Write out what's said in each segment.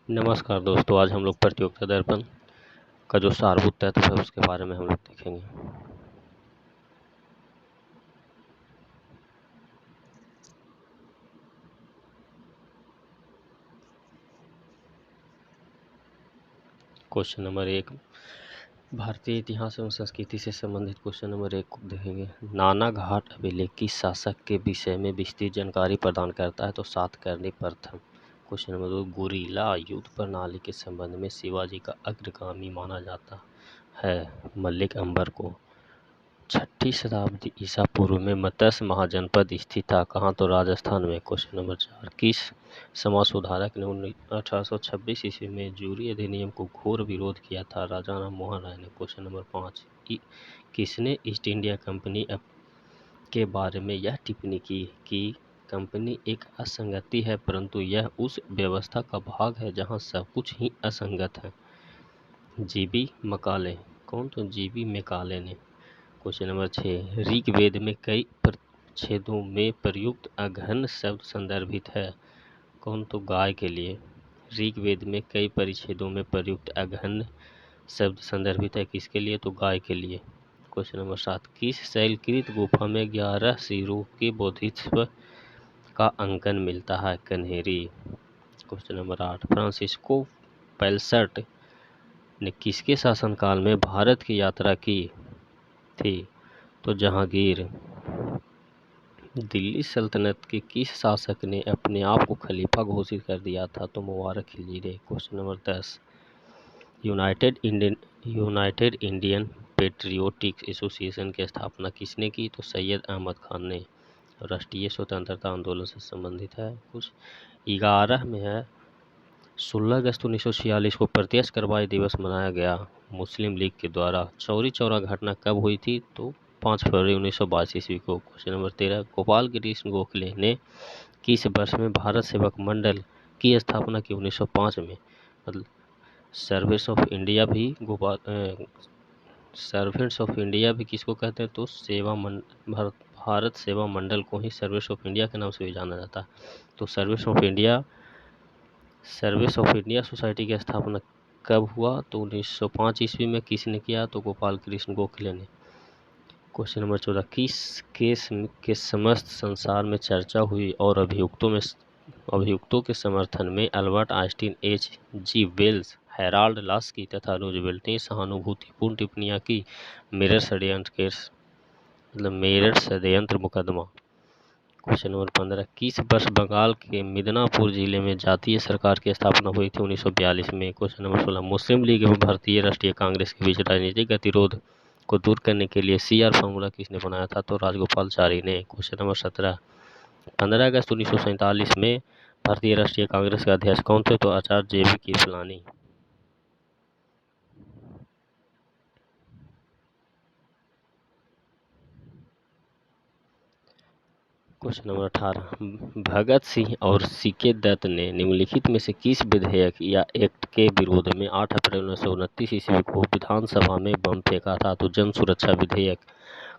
नमस्कार दोस्तों, आज हम लोग प्रतियोगिता दर्पण का जो सारभूत तत्व है उसके बारे में हम लोग देखेंगे। क्वेश्चन नंबर 1, भारतीय इतिहास एवं संस्कृति से संबंधित क्वेश्चन नंबर 1 को देखेंगे। नानाघाट अभिलेख किस शासक के विषय में विस्तृत जानकारी प्रदान करता है? तो सातकर्णी प्रथम। क्वेश्चन नंबर 2, गुरिल्ला युद्ध प्रणाली के संबंध में शिवाजी का अग्रगामी माना जाता है मलिक अंबर को। 6ठी शताब्दी ईसा पूर्व में मत्स्य महाजनपद स्थित था, कहाँ? तो राजस्थान में। क्वेश्चन नंबर 4, किस समाज सुधारक ने 1826 ईस्वी में जूरी अधिनियम को घोर विरोध किया था? राजा राम मोहन राय ने। क्वेश्चन नंबर 5, किसने ईस्ट इंडिया कंपनी के बारे में यह टिप्पणी की कि कंपनी एक असंगति है, परंतु यह उस व्यवस्था का भाग है जहां सब कुछ ही असंगत है? GB Macaulay. कौन? तो जीबी मैकाले ने। क्वेश्चन नंबर 6, ऋग्वेद में कई परिच्छेदों में प्रयुक्त अघन शब्द संदर्भित है? कौन? तो गाय के लिए। ऋग्वेद में कई परिच्छेदों में प्रयुक्त अघन शब्द संदर्भित है, किसके लिए? तो गाय के लिए। क्वेश्चन नंबर 7, किस शैलकृत गुफा में 11 सिरों के बोधिसत्व का अंकन मिलता है? कन्हेरी। क्वेश्चन नंबर 8, फ्रांसिस्को पैलसट ने किसके शासनकाल में भारत की यात्रा की थी? तो जहांगीर। दिल्ली सल्तनत के किस शासक ने अपने आप को खलीफा घोषित कर दिया था? तो Mubarak Khilji. Question number 10, United Indian Patriotic Association की स्थापना किसने की? तो सैयद अहमद खान ने। राष्ट्रीय स्वतंत्रता आंदोलन से संबंधित है कुछ। 11 में है 16 अगस्त 1946 को प्रत्यक्ष कार्रवाई दिवस मनाया गया मुस्लिम लीग के द्वारा। चौरी चौरा घटना कब हुई थी? तो 5 फरवरी 1922 ईस्वी को। क्वेश्चन नंबर 13, गोपाल कृष्ण गोखले ने किस वर्ष में भारत सेवक मंडल की स्थापना की? 1905 में। मतलब सर्वेंट्स ऑफ इंडिया भी किसको कहते हैं? तो भारत सेवा मंडल को ही सर्वेंट्स ऑफ इंडिया के नाम से भी जाना जाता है। तो सर्वेंट्स ऑफ इंडिया सोसाइटी की स्थापना कब हुआ? तो 1905 ईस्वी में। किसने किया? तो गोपाल कृष्ण गोखले ने। क्वेश्चन नंबर 14, किस केस के समस्त संसार में चर्चा हुई और अभियुक्तों के समर्थन में Albert Einstein, H.G. Wells, Harold Laski तथा रूजवेल्ट ने सहानुभूतिपूर्ण टिप्पणियां की? मेरठ षड्यंत्र मुकदमा। क्वेश्चन नंबर 15, किस वर्ष बंगाल के मिदनापुर जिले में जातीय सरकार की स्थापना हुई थी? 1942 में। क्वेश्चन नंबर 16, मुस्लिम लीग एवं भारतीय राष्ट्रीय कांग्रेस के बीच राजनीतिक गतिरोध को दूर करने के लिए CR फॉर्मूला किसने बनाया था? तो राजगोपालाचारी ने। क्वेश्चन नंबर 17, 15 अगस्त 1947 में भारतीय राष्ट्रीय कांग्रेस के अध्यक्ष कौन थे? तो आचार्य JB Kripalani. Question number 18, Bhagat Singh और CK दत्त ने निम्नलिखित में से किस विधेयक या एक्ट के विरोध में 8 अप्रैल 1929 ईस्वी को विधानसभा में बम फेंका था? तो जन सुरक्षा विधेयक।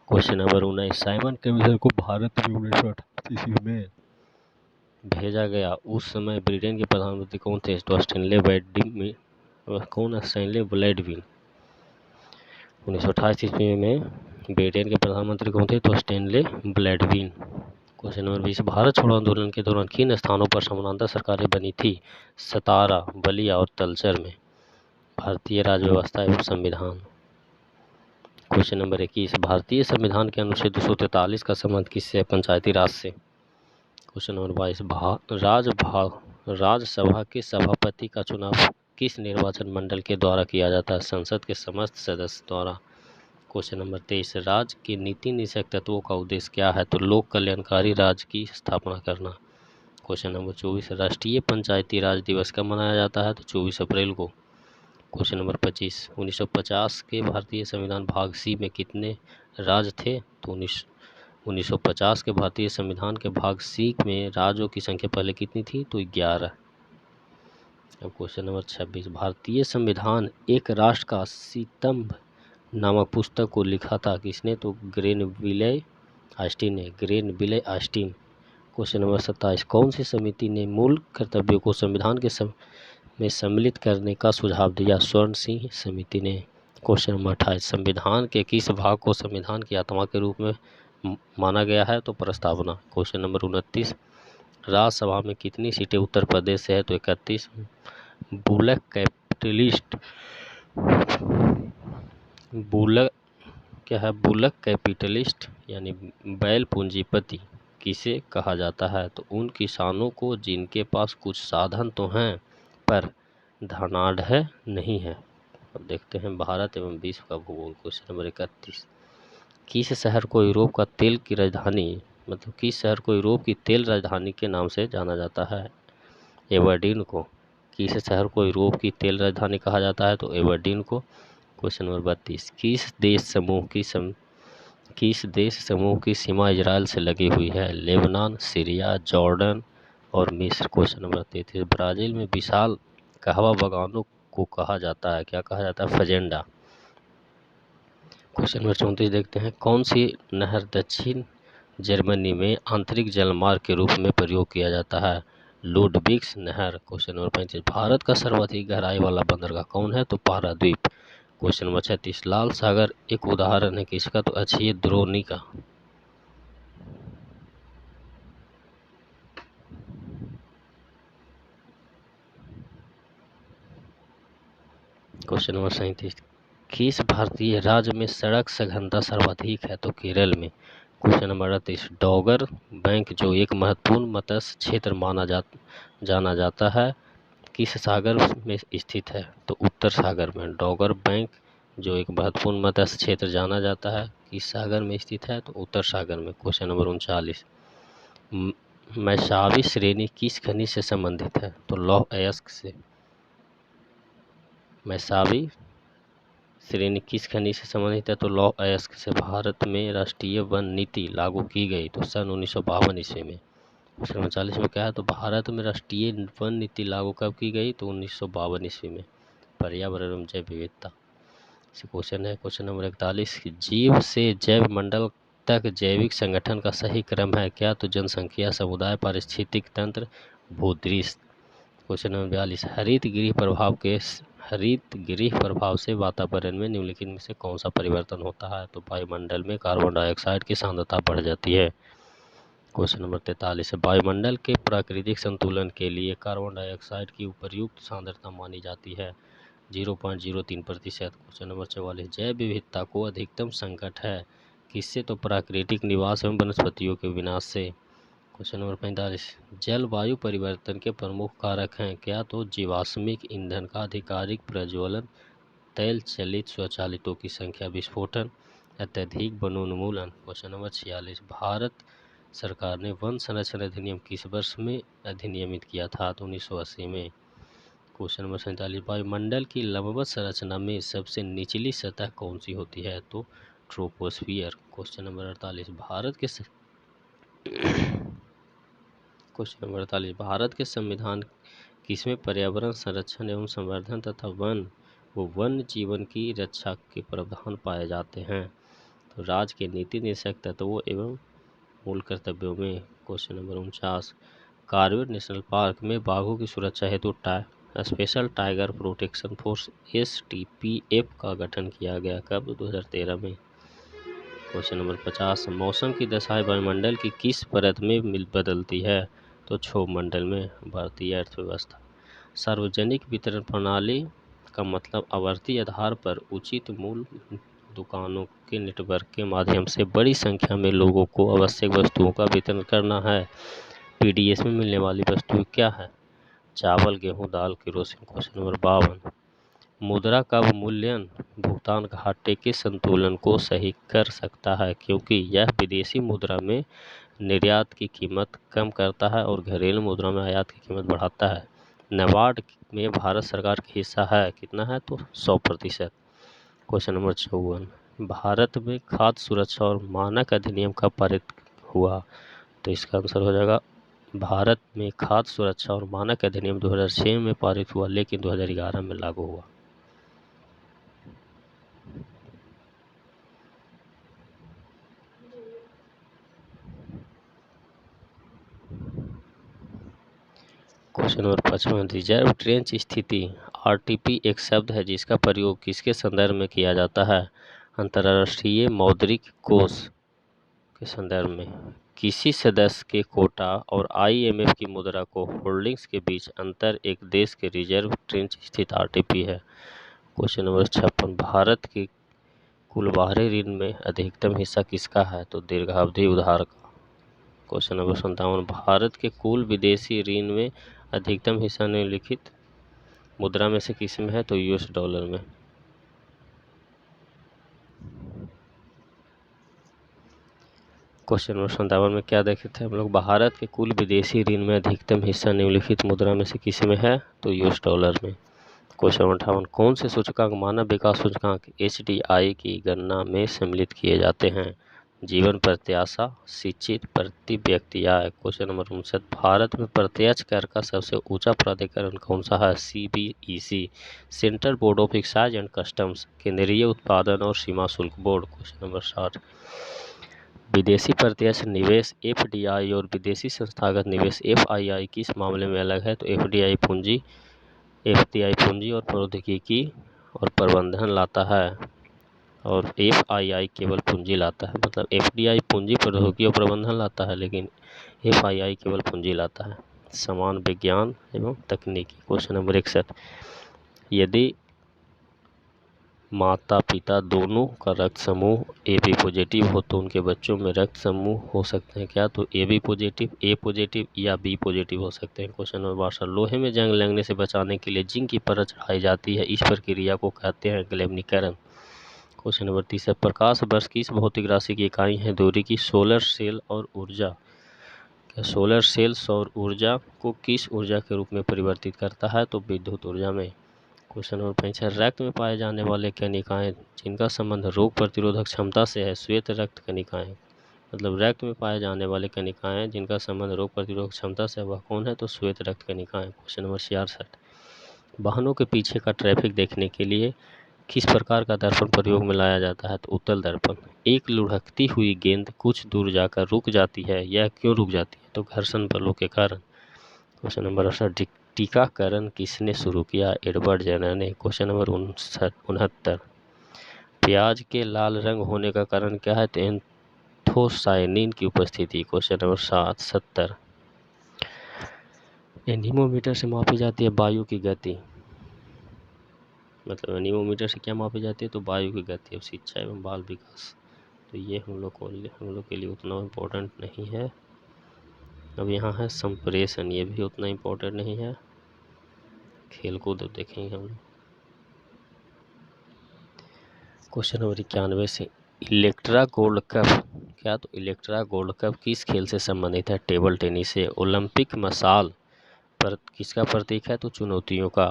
क्वेश्चन नंबर 19, साइमन कमीशन को भारत में 1928 ईस्वी में भेजा गया। उस समय ब्रिटेन के प्रधानमंत्री कौन थे? तो स्टैनले ब्लैडविन। 1928 ईस्वी में ब्रिटेन के प्रधानमंत्री कौन थे? तो स्टैनले ब्लैडविन। क्वेश्चन नंबर 20, भारत छोड़ो आंदोलन के दौरान किन स्थानों पर समानांतर सरकारें बनी थी? सतारा, बलिया और तलचर में। भारतीय राज्य व्यवस्था एवं संविधान। क्वेश्चन नंबर 21, भारतीय संविधान के अनुच्छेद 243 का संबंध किससे? पंचायती राज से। क्वेश्चन नंबर 22, राज्यसभा के सभापति का चुनाव किस निर्वाचन मंडल के द्वारा किया जाता है? संसद के समस्त सदस्य द्वारा। क्वेश्चन नंबर 23, राज्य के नीति निषेधक तत्वों का उद्देश्य क्या है? तो लोक कल्याणकारी राज्य की स्थापना करना। क्वेश्चन नंबर 24, राष्ट्रीय पंचायती राज दिवस कब मनाया जाता है? तो 24 अप्रैल को। क्वेश्चन नंबर 25, 1950 के भारतीय संविधान भाग C में कितने राज्य थे? तो 1950 के भारतीय संविधान के भाग C में राज्यों की संख्या पहले कितनी थी? तो 11। अब क्वेश्चन नंबर 26, भारतीय संविधान एक राष्ट्र का स्तंभ नामक पुस्तक को लिखा था किसने? तो ग्रेनविले आस्टिन। क्वेश्चन नंबर 27, कौन सी समिति ने मूल कर्तव्यों को संविधान के में सम्मिलित करने का सुझाव दिया? स्वर्ण सिंह समिति ने। क्वेश्चन नंबर 28, संविधान के किस भाग को संविधान की आत्मा के रूप में माना गया है? तो प्रस्तावना। क्वेश्चन नंबर 29, राज्यसभा में कितनी सीटें उत्तर प्रदेश से है? तो 31। बुलक कैपिटलिस्ट, बुलक क्या है? बुलक कैपिटलिस्ट यानी बैल पूंजीपति किसे कहा जाता है? तो उन किसानों को जिनके पास कुछ साधन तो हैं पर धनाढ़ नहीं है। अब देखते हैं भारत एवं विश्व का भूगोल। क्वेश्चन नंबर 31, किस शहर को यूरोप का तेल की राजधानी, मतलब किस शहर को यूरोप की तेल राजधानी के नाम से जाना जाता है? एबरडीन को। किस शहर को यूरोप की तेल राजधानी कहा जाता है? तो एबरडीन को। क्वेश्चन नंबर 32, किस देश समूह की सीमा इजराइल से लगी हुई है? लेबनान, सीरिया, जॉर्डन और मिस्र। क्वेश्चन नंबर 33, ब्राजील में विशाल कहवा बागानों को कहा जाता है? क्या कहा जाता है? फजेंडा। क्वेश्चन नंबर 34 देखते हैं, कौन सी नहर दक्षिण जर्मनी में आंतरिक जलमार्ग के रूप में प्रयोग किया जाता है? लुडविग्स नहर। क्वेश्चन नंबर 35, भारत का सर्वाधिक गहराई वाला बंदरगाह कौन है? तो पारादीप। क्वेश्चन नंबर 36, लाल सागर एक उदाहरण है किसका? तो अक्षय द्रोणी का। क्वेश्चन नंबर 37, किस भारतीय राज्य में सड़क सघनता सर्वाधिक है? तो केरल में। क्वेश्चन नंबर 38, डोगर बैंक जो एक महत्वपूर्ण मत्स्य क्षेत्र जाना जाता है किस सागर में स्थित है? तो उत्तर सागर में। डोगर बैंक जो एक महत्वपूर्ण मत्स्य क्षेत्र जाना जाता है किस सागर में स्थित है? तो उत्तर सागर में। क्वेश्चन नंबर 39, मैसावी श्रेणी किस खनिज से संबंधित है? तो लौह अयस्क से। मैसावी श्रेणी किस खनिज से संबंधित है? तो लौह अयस्क से। भारत में राष्ट्रीय वन नीति लागू की गई तो सन 1952 ईस्वी में। क्वेश्चन 39 में क्या है? तो भारत में राष्ट्रीय वन नीति लागू कब की गई? तो 1952 ईस्वी में। पर्यावरण एवं जैव विविधता से क्वेश्चन है। क्वेश्चन नंबर 41, जीव से जैव मंडल तक जैविक संगठन का सही क्रम है क्या? तो जनसंख्या, समुदाय, पारिस्थितिक तंत्र, भूदृश्य। क्वेश्चन नंबर 42, हरित गृह प्रभाव से वातावरण में निम्नलिखित में से कौन सा परिवर्तन होता है? तो वायुमंडल में कार्बन डाइऑक्साइड की सांद्रता बढ़ जाती है। क्वेश्चन नंबर 43, वायुमंडल के प्राकृतिक संतुलन के लिए कार्बन डाइऑक्साइड की उपयुक्त सांद्रता मानी जाती है 0.03%। क्वेश्चन नंबर 44, जैव विविधता को अधिकतम संकट है किससे? तो प्राकृतिक निवास एवं वनस्पतियों के विनाश से। क्वेश्चन नंबर 45, जलवायु परिवर्तन के प्रमुख कारक हैं क्या? तो जीवाश्मिक ईंधन का आधिकारिक प्रज्वलन, तेल चलित स्वचालितों की संख्या, विस्फोटन, अत्यधिक वनोन्मूलन। क्वेश्चन नंबर 46, भारत सरकार ने वन संरक्षण अधिनियम किस वर्ष में अधिनियमित किया था? तो 1980 में। क्वेश्चन नंबर 47, वायुमंडल की लंबवत संरचना में सबसे निचली सतह कौन सी होती है? तो ट्रोपोस्फियर। क्वेश्चन नंबर 48, भारत के संविधान किसमें पर्यावरण संरक्षण एवं संवर्धन तथा वन्य जीवन की रक्षा के प्रावधान पाए जाते हैं? तो राज्य के नीति निर्देशक तत्वों एवं मूल कर्तव्यों में। Question number 49, Corbett National Park में बाघों की सुरक्षा हेतु special tiger protection force STPF का गठन किया गया कब? 2013 में। क्वेश्चन नंबर 50, मौसम की दशाएं वायुमंडल की किस परत में बदलती है? तो क्षोभ मंडल में। भारतीय अर्थव्यवस्था, सार्वजनिक वितरण प्रणाली का मतलब आवर्ती आधार पर उचित मूल्य दुकानों के नेटवर्क के माध्यम से बड़ी संख्या में लोगों को आवश्यक वस्तुओं का वितरण करना है। PDS में मिलने वाली वस्तुएं क्या है? चावल, गेहूं, दाल, केरोसिन। क्वेश्चन नंबर 52, मुद्रा का अवमूल्यन भुगतान घाटे के संतुलन को सही कर सकता है क्योंकि यह विदेशी मुद्रा में निर्यात की कीमत कम करता है और घरेलू मुद्रा में आयात की कीमत बढ़ाता है। नाबार्ड में भारत सरकार का हिस्सा है कितना है? तो 100%। क्वेश्चन नंबर 54, भारत में खाद्य सुरक्षा और मानक अधिनियम कब पारित हुआ? तो इसका आंसर हो जाएगा भारत में खाद्य सुरक्षा और मानक अधिनियम 2006 में पारित हुआ लेकिन 2011 में लागू हुआ। क्वेश्चन नंबर 55, रिजर्व ट्रेंच स्थिति आरटीपी एक शब्द है जिसका प्रयोग किसके संदर्भ में किया जाता है? अंतर्राष्ट्रीय मौद्रिक कोष के संदर्भ में। किसी सदस्य के कोटा और आईएमएफ की मुद्रा को होल्डिंग्स के बीच अंतर एक देश के रिजर्व ट्रेंच स्थित आरटीपी है। क्वेश्चन नंबर 56, भारत के कुल बाहरी ऋण में अधिकतम हिस्सा किसका है? तो दीर्घावधि उधार का। क्वेश्चन नंबर 57, भारत के कुल विदेशी ऋण में अधिकतम हिस्सा निम्नलिखित मुद्रा में से किस में है? तो यूएस डॉलर में। क्वेश्चन नंबर 57 में क्या देखे थे हम लोग? भारत के कुल विदेशी ऋण में अधिकतम हिस्सा निम्नलिखित मुद्रा में से किस में है? तो यूएस डॉलर में। क्वेश्चन नंबर 58, कौन से सूचकांक मानव विकास सूचकांक एचडीआई की गणना में सम्मिलित किए जाते हैं? जीवन प्रत्याशा, शिक्षित, प्रति व्यक्ति आय। क्वेश्चन नंबर 59, भारत में प्रत्यक्ष कर का सबसे ऊंचा प्राधिकरण कौन सा है? CBEC, central board of excise and customs, केंद्रीय उत्पादन और सीमा शुल्क बोर्ड। क्वेश्चन नंबर 60, विदेशी प्रत्यक्ष निवेश एफडीआई और विदेशी संस्थागत निवेश एफआईआई किस मामले में अलग है? तो एफडीआई पूंजी और प्रौद्योगिकी और प्रबंधन लाता है और एफआईआई केवल पूंजी लाता है। मतलब एफडीआई पूंजी, प्रौद्योगिकी और प्रबंधन लाता है, लेकिन एफआईआई केवल पूंजी लाता है। समान विज्ञान एवं तकनीकी। क्वेश्चन नंबर 61, यदि माता पिता दोनों का रक्त समूह ए बी पॉजिटिव हो तो उनके बच्चों में रक्त समूह हो सकते हैं क्या? तो A B positive, A positive या बी पॉजिटिव हो सकते हैं। क्वेश्चन नंबर 62, लोहे में जंग लगने से बचाने के लिए जिंक की परत चढ़ाई जाती है, इस प्रक्रिया को कहते हैं गैल्वेनीकरण। क्वेश्चन नंबर 30, प्रकाश वर्ष किस भौतिक राशि की इकाई है? दूरी की। सोलर सेल और ऊर्जा। क्या सोलर सेल सौर ऊर्जा को किस ऊर्जा के रूप में परिवर्तित करता है? तो विद्युत ऊर्जा में। क्वेश्चन नंबर 65, रक्त में पाए जाने वाले कणिकाएं जिनका संबंध रोग प्रतिरोधक क्षमता से है, श्वेत रक्त कणिकाएं। मतलब रक्त में पाए जाने वाले कणिकाएं जिनका संबंध रोग प्रतिरोधक क्षमता से, वह कौन है? तो श्वेत रक्त कणिकाएं। क्वेश्चन नंबर 66, वाहनों के पीछे का ट्रैफिक देखने के लिए किस प्रकार का दर्पण प्रयोग में लाया जाता है? तो उत्तल दर्पण। एक लुढ़कती हुई गेंद कुछ दूर जाकर रुक जाती है, यह क्यों रुक जाती है? तो घर्षण बलों के कारण। क्वेश्चन नंबर 68, टीकाकरण किसने शुरू किया? एडवर्ड जेनर ने। क्वेश्चन नंबर 69, प्याज के लाल रंग होने का कारण क्या है? तो एंथोसायनिन की उपस्थिति। क्वेश्चन नंबर 70, एनीमोमीटर से मापी जाती है वायु की गति। मतलब एनीमोमीटर से क्या मापी जाती है? तो वायु की गति। अब शिक्षा एवं बाल विकास, तो ये हम लोग के लिए उतना इम्पोर्टेंट नहीं है। अब यहाँ है संप्रेषण, ये भी उतना इम्पोर्टेंट नहीं है। खेल कूद देखेंगे हम लोग। क्वेश्चन नंबर 91 से, इलेक्ट्रा गोल्ड कप। क्या? तो इलेक्ट्रा गोल्ड कप किस खेल से संबंधित है? टेबल टेनिस से। ओलंपिक मशाल पर किसका प्रतीक है? तो चुनौतियों का।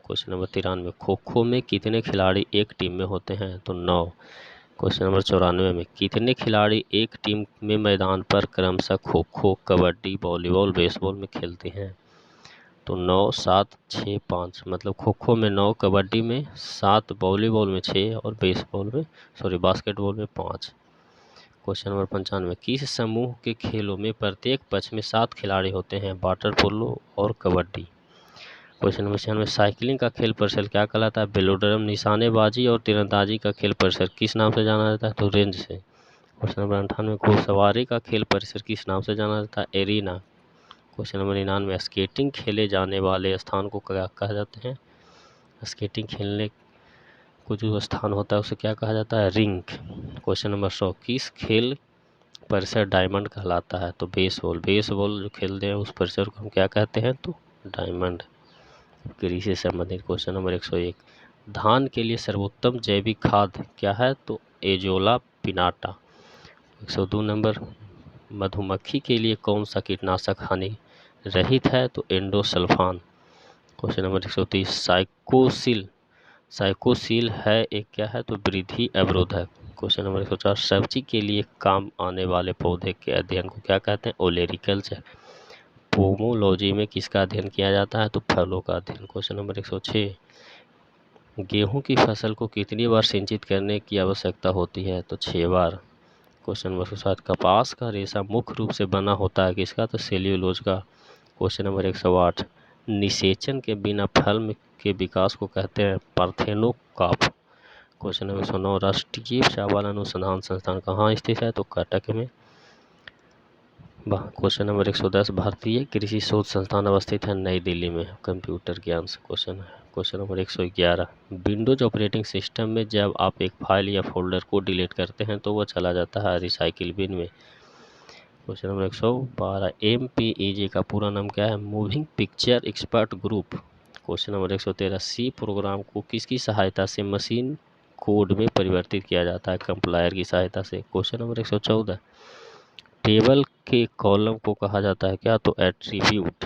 क्वेश्चन नंबर 93, खो खो में कितने खिलाड़ी एक टीम में होते हैं? तो 9। क्वेश्चन नंबर 94 में, कितने खिलाड़ी एक टीम में मैदान पर क्रमशः खो खो, कबड्डी, वॉलीबॉल, बेसबॉल में खेलते हैं? तो 9, 7, 6, 5। मतलब खो खो में 9, कबड्डी में 7, वॉलीबॉल में 6 और बास्केटबॉल में 5। क्वेश्चन नंबर 95, किस समूह के खेलों में प्रत्येक पक्ष में 7 खिलाड़ी होते हैं? वाटर पोलो और कबड्डी। क्वेश्चन नंबर 96, साइकिलिंग का खेल परिसर क्या कहलाता है? वेलोड्रोम। निशानेबाजी और तीरंदाजी का खेल परिसर किस नाम से जाना जाता है? तो रेंज से। क्वेश्चन नंबर 98, घोड़सवारी का खेल परिसर किस नाम से जाना जाता है? एरिना। क्वेश्चन नंबर 99, स्केटिंग खेले जाने वाले स्थान को क्या कहा जाते हैं? स्केटिंग खेलने को जो स्थान होता है उसे क्या कहा जाता है? रिंक। क्वेश्चन नंबर 100, किस खेल परिसर डायमंड कहलाता है? तो बेसबॉल जो खेलते हैं उस परिसर को हम क्या कहते हैं? तो डायमंड। कृषि से संबंधित क्वेश्चन नंबर 101, धान के लिए सर्वोत्तम जैविक खाद क्या है? तो एजोला पिनाटा। 102 नंबर, मधुमक्खी के लिए कौन सा कीटनाशक हानि रहित है? तो एंडोसल्फान। क्वेश्चन नंबर 130, साइकोसिल है एक क्या है? तो वृद्धि अवरोधक। क्वेश्चन नंबर 104, सब्जी के लिए काम आने वाले पौधे के अध्ययन को क्या कहते हैं? ओलेरिकल्चर। पोमोलॉजी में किसका अध्ययन किया जाता है? तो फलों का अध्ययन। क्वेश्चन नंबर 106, गेहूं की फसल को कितनी बार सिंचित करने की आवश्यकता होती है? तो 6 बार। क्वेश्चन नंबर 107, कपास का रेशा मुख्य रूप से बना होता है किसका? तो सेल्यूलोज का। क्वेश्चन नंबर 108, निषेचन के बिना फल के विकास को कहते हैं पार्थेनोकाफ। क्वेश्चन नंबर 109, राष्ट्रीय चावल अनुसंधान संस्थान कहाँ स्थित है? तो कटक में। क्वेश्चन नंबर 110, भारतीय कृषि शोध संस्थान अवस्थित है नई दिल्ली में। कंप्यूटर ज्ञान से क्वेश्चन है। Question number 111, Windows operating system में जब आप एक फाइल या फोल्डर को डिलीट करते हैं तो वह चला जाता है रिसाइकिल बिन में। क्वेश्चन नंबर 112, MPEG का पूरा नाम क्या है? Moving picture expert group. Question number 113, C program को किसकी सहायता से मशीन कोड में परिवर्तित किया जाता है? कंपाइलर की सहायता से। क्वेश्चन नंबर 114, टेबल के कॉलम को कहा जाता है क्या? तो attribute.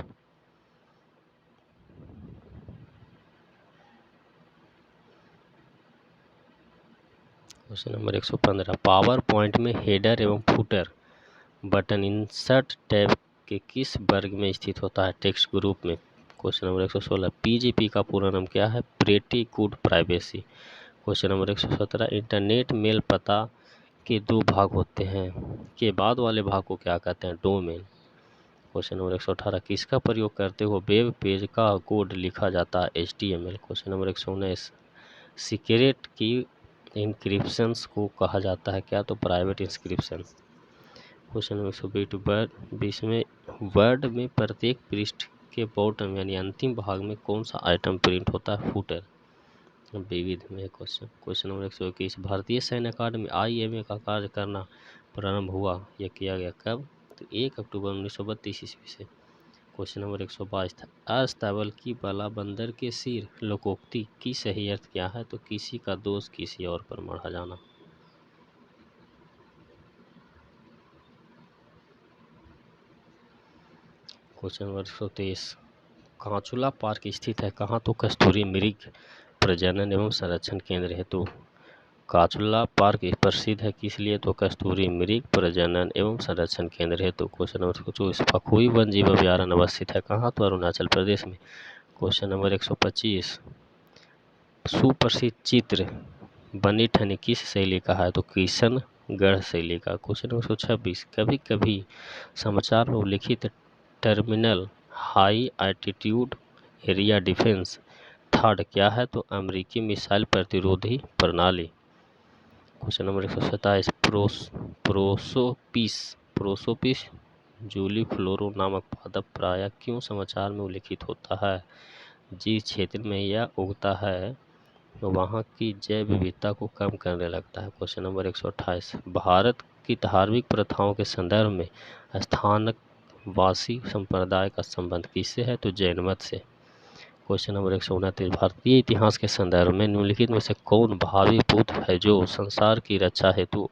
Question number 115, PowerPoint में हेडर एवं फुटर बटन इंसर्ट टैब के किस वर्ग में स्थित होता है? टेक्स्ट ग्रुप में। क्वेश्चन नंबर 116, PGP का पूरा नाम क्या है? Pretty good privacy. Question number 117, internet mail पता के दो भाग होते हैं, के बाद वाले भाग को क्या कहते हैं? डोमेन। क्वेश्चन नंबर 118, किसका प्रयोग करते हुए वेब पेज का कोड लिखा जाता है? HTML। क्वेश्चन नंबर 119, सीक्रेट की इंक्रिप्शंस को कहा जाता है क्या? तो प्राइवेट इंस्क्रिप्शन। क्वेश्चन नंबर 120 में वर्ड में प्रत्येक पृष्ठ के बॉटम यानी अंतिम भाग में कौन सा आइटम प्रिंट होता है? फुटर। विविध में क्वेश्चन। क्वेश्चन नंबर 121, भारतीय सैन्य अकादमी IMA का कार्य करना प्रारंभ हुआ, यह किया गया कब? तो 1 अक्टूबर 1932 ईस्वी से। क्वेश्चन नंबर 122, अस्तबल की बला बंदर के सिर लोकोक्ति की सही अर्थ क्या है? तो किसी का दोष किसी और पर मढ़ा जाना। क्वेश्चन नंबर 123, कांचुला पार्क स्थित है कहाँ? तो कस्तूरी मृग प्रजनन एवं संरक्षण केंद्र हेतु। कांचुला पार्क प्रसिद्ध है किस लिए? तो कस्तूरी मृग प्रजनन एवं संरक्षण केंद्र हेतु। क्वेश्चन नंबर 124, फखुई वन जीव अभयारण्य अवस्थित है कहाँ? तो अरुणाचल प्रदेश में। क्वेश्चन नंबर 125, सुप्रसिद्ध चित्र बनी ठनी किस शैली का है? तो किशनगढ़ शैली का। क्वेश्चन नंबर 126, कभी कभी समाचार में उल्लिखित terminal high altitude area defence third क्या है? तो अमेरिकी मिसाइल प्रतिरोधी प्रणाली। क्वेश्चन नंबर 127, प्रोसोपिस जूलीफ्लोरो नामक पादप प्रायः क्यों समाचार में उल्लिखित होता है? जिस क्षेत्र में यह उगता है वहाँ की जैव विविधता को कम करने लगता है। क्वेश्चन नंबर 128, भारत की धार्मिक प्रथाओं के संदर्भ में स्थानकवासी संप्रदाय का संबंध किससे है? तो जैन मत से। क्वेश्चन नंबर 129, भारतीय इतिहास के संदर्भ में निम्नलिखित में से कौन भावी बुद्ध है जो संसार की रक्षा हेतु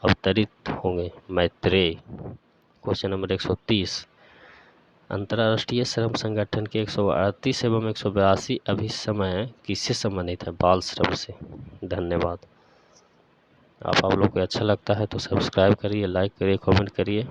अवतरित होंगे? मैत्रेय। क्वेश्चन नंबर 130, अंतर्राष्ट्रीय श्रम संगठन के 138 एवं 182 अभिसमय किससे संबंधित है? बाल श्रम से। धन्यवाद। आप लोग को अच्छा लगता है तो सब्सक्राइब करिए, लाइक करिए, कमेंट करिए।